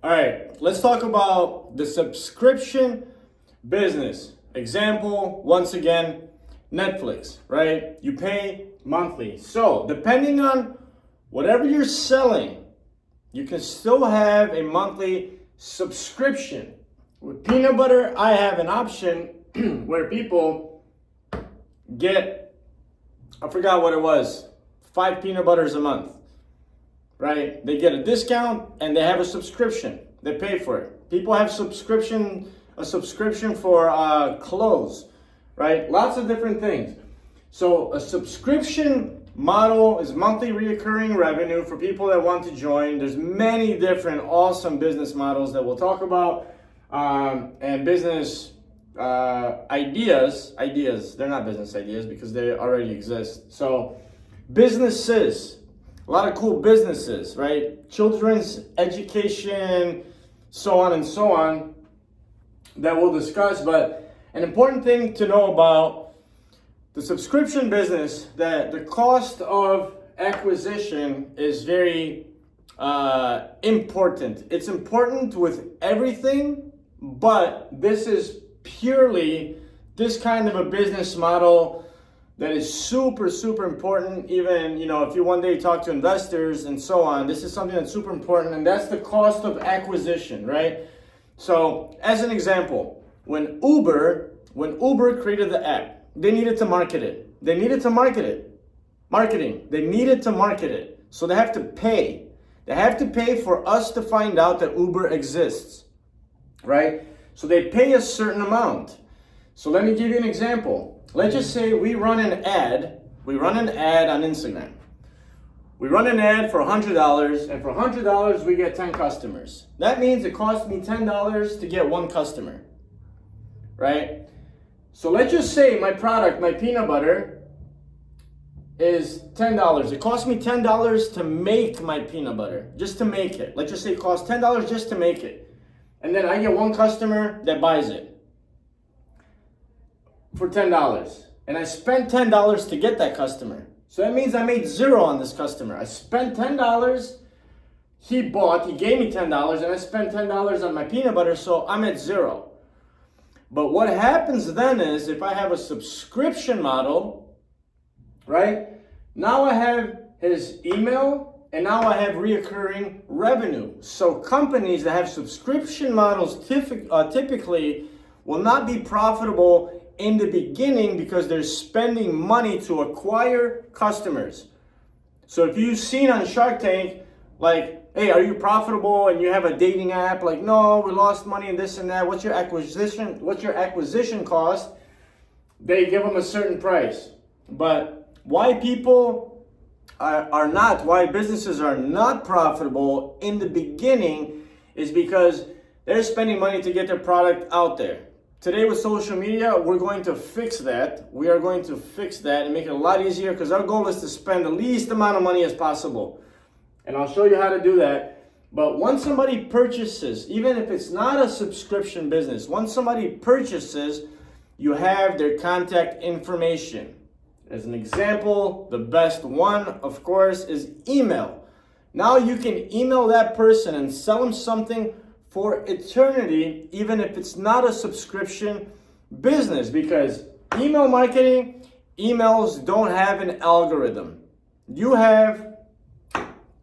All right, let's talk about the subscription business. Example, once again, Netflix, right? You pay monthly. So, depending on whatever you're selling, you can still have a monthly subscription. With peanut butter, I have an option where people get, I forgot what it was, 5 peanut butters a month, right? They get a discount and they have a subscription. They pay for it. People have a subscription for clothes, right? Lots of different things. So a subscription model is monthly reoccurring revenue for people that want to join. There's many different awesome business models that we'll talk about, and business ideas. They're not business ideas because they already exist. So businesses, a lot of cool businesses, right? Children's education, so on and so on, that we'll discuss. But an important thing to know about the subscription business, that the cost of acquisition is very important. It's important with everything, but this is purely this kind of a business model that is super, super important. Even, if you one day talk to investors and so on, this is something that's super important, and that's the cost of acquisition, right? So, as an example, when Uber created the app, they needed to market it. They needed to market it. Marketing. They needed to market it. So they have to pay. They have to pay for us to find out that Uber exists, right? So they pay a certain amount. So let me give you an example. Let's just say we run an ad. We run an ad on Instagram. We run an ad for $100, and for $100 we get 10 customers. That means it costs me $10 to get one customer, right? So let's just say my product, my peanut butter, is $10. It costs me $10 to make my peanut butter, just to make it. Let's just say it costs $10 just to make it. And then I get one customer that buys it for $10. And I spent $10 to get that customer. So that means I made zero on this customer. I spent $10, he gave me $10, and I spent $10 on my peanut butter, so I'm at zero. But what happens then is, if I have a subscription model, right? Now I have his email, and now I have reoccurring revenue. So companies that have subscription models typically will not be profitable in the beginning because they're spending money to acquire customers. So if you've seen on Shark Tank, like, hey, are you profitable? And you have a dating app, like, no, we lost money and this and that. What's your acquisition cost? They give them a certain price. But why why businesses are not profitable in the beginning is because they're spending money to get their product out there. Today with social media, we're going to fix that. We are going to fix that and make it a lot easier, because our goal is to spend the least amount of money as possible. And I'll show you how to do that. But once somebody purchases, even if it's not a subscription business, once somebody purchases, you have their contact information. As an example, the best one, of course, is email. Now you can email that person and sell them something for eternity, even if it's not a subscription business, because email marketing, emails don't have an algorithm. You have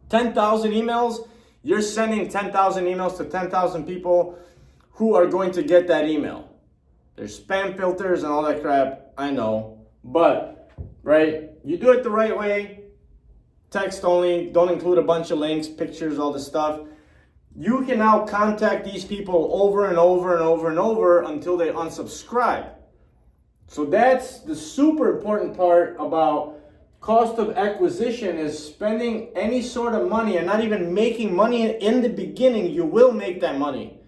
10,000 emails, you're sending 10,000 emails to 10,000 people who are going to get that email. There's spam filters and all that crap, I know, but, right, you do it the right way, text only, don't include a bunch of links, pictures, all this stuff. You can now contact these people over and over and over and over until they unsubscribe. So that's the super important part about cost of acquisition, is spending any sort of money and not even making money in the beginning. You will make that money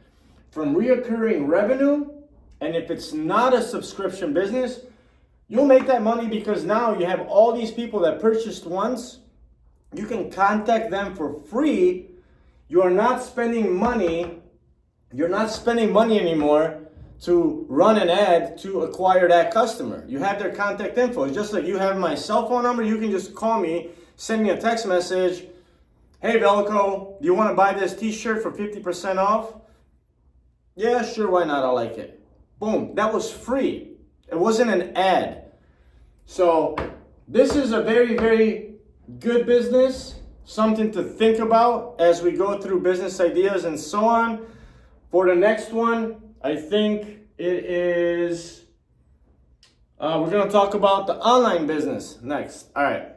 from reoccurring revenue. And if it's not a subscription business, you'll make that money because now you have all these people that purchased once. You can contact them for free. You are not spending money. You're not spending money anymore to run an ad to acquire that customer. You have their contact info. It's just like you have my cell phone number. You can just call me, send me a text message, Hey Velco, do you want to buy this t-shirt for 50% off? Yeah, sure, why not? I like it. Boom, that was free. It wasn't an ad. So this is a very, very good business, something to think about as we go through business ideas and so on. For the next one, I think it is, we're gonna talk about the online business next. All right.